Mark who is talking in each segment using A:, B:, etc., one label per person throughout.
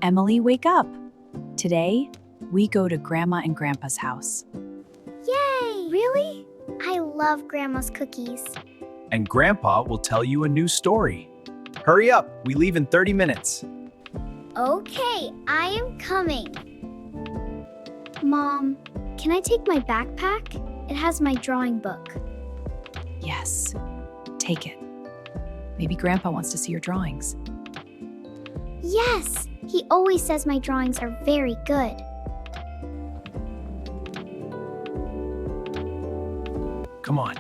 A: Emily, wake up. Today, we go to Grandma and Grandpa's house.
B: Yay! Really? I love Grandma's cookies.
C: And Grandpa will tell you a new story. Hurry up, we leave in 30 minutes.
B: Okay, I am coming. Mom, can I take my backpack? It has my drawing book.
A: Yes, take it. Maybe Grandpa wants to see your drawings.
B: Yes! He always says my drawings are very good.
C: Come on,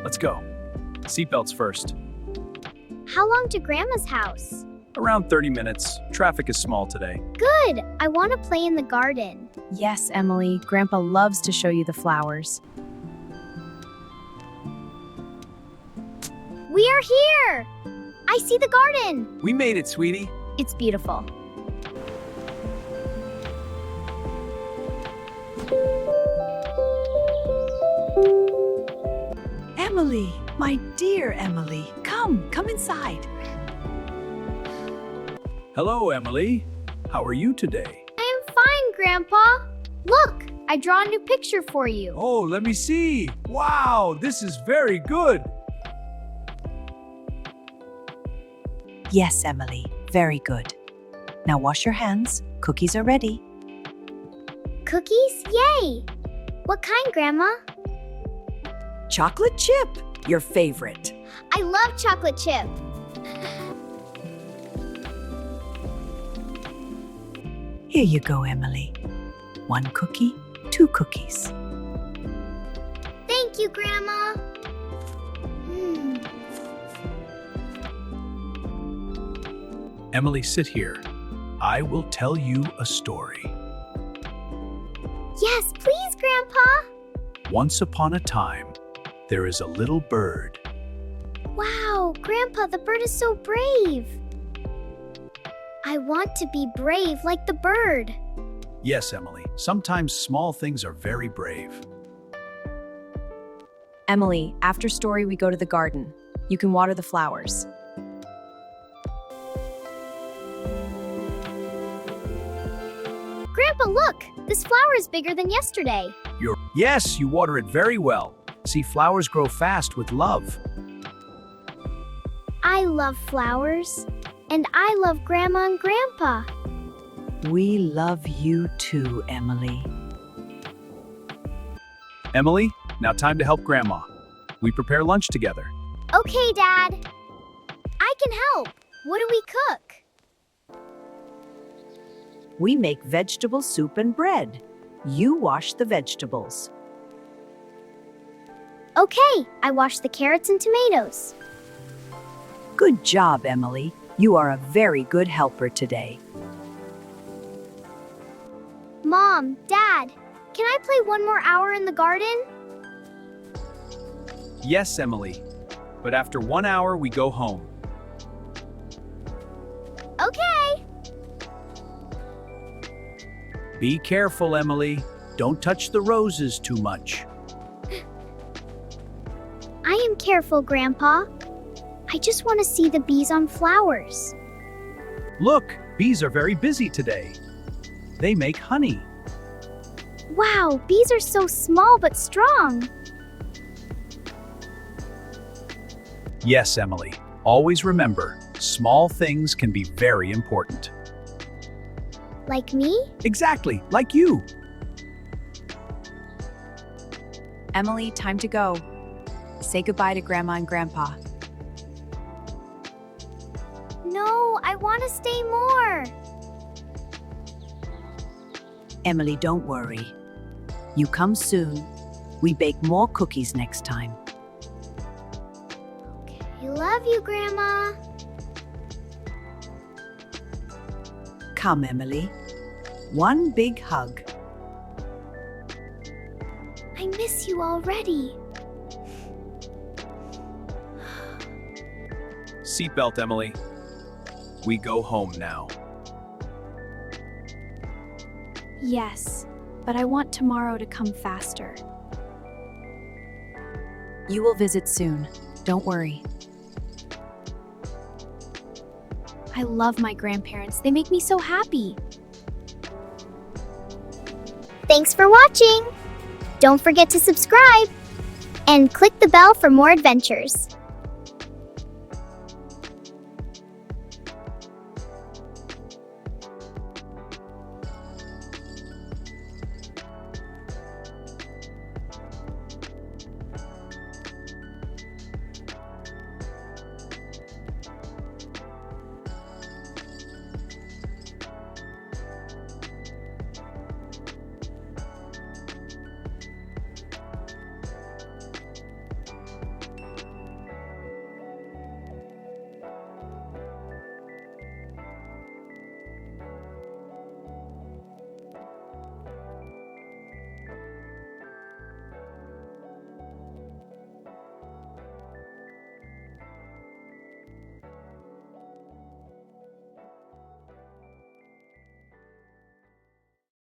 C: let's go. Seatbelts first.
B: How long to Grandma's house?
C: Around 30 minutes. Traffic is small today.
B: Good! I want to play in the garden.
A: Yes, Emily, Grandpa loves to show you the flowers.
B: We are here! I see the garden!
C: We made it, sweetie.
B: It's beautiful.
A: Emily, my dear Emily, come inside.
C: Hello, Emily. How are you today?
B: I am fine, Grandpa. Look, I draw a new picture for you.
C: Oh, let me see. Wow, this is very good.
A: Yes, Emily, very good. Now wash your hands. Cookies are ready.
B: Cookies? Yay! What kind, Grandma?
A: Chocolate chip, your favorite.
B: I love chocolate chip.
A: Here you go, Emily. 1 cookie, 2 cookies.
B: Thank you, Grandma.
C: Emily, sit here. I will tell you a story.
B: Yes, please, Grandpa.
C: Once upon a time, there is a little bird.
B: Wow, Grandpa, the bird is so brave. I want to be brave like the bird.
C: Yes, Emily, sometimes small things are very brave.
A: Emily, after story, we go to the garden. You can water the flowers.
B: Grandpa, look! This flower is bigger than yesterday.
C: Yes, you water it very well. See, flowers grow fast with love.
B: I love flowers. And I love Grandma and Grandpa.
A: We love you too, Emily.
C: Emily, now time to help Grandma. We prepare lunch together.
B: Okay, Dad. I can help. What do we cook?
A: We make vegetable soup and bread. You wash the vegetables.
B: Okay, I wash the carrots and tomatoes.
A: Good job, Emily. You are a very good helper today.
B: Mom, Dad, can I play 1 more hour in the garden?
C: Yes, Emily. But after 1 hour, we go home.
B: Okay.
C: Be careful, Emily. Don't touch the roses too much.
B: I am careful, Grandpa. I just want to see the bees on flowers.
C: Look, bees are very busy today. They make honey.
B: Wow, bees are so small but strong.
C: Yes, Emily. Always remember, small things can be very important.
B: Like me?
C: Exactly, like you.
A: Emily, time to go. Say goodbye to Grandma and Grandpa.
B: No, I want to stay more.
A: Emily, don't worry. You come soon. We bake more cookies next time.
B: I love you, Grandma.
A: Come, Emily. 1 big hug.
B: I miss you already.
C: Seatbelt, Emily. We go home now.
B: Yes, but I want tomorrow to come faster.
A: You will visit soon. Don't worry.
D: I love my grandparents. They make me so happy.
B: Thanks for watching! Don't forget to subscribe and click the bell for more adventures.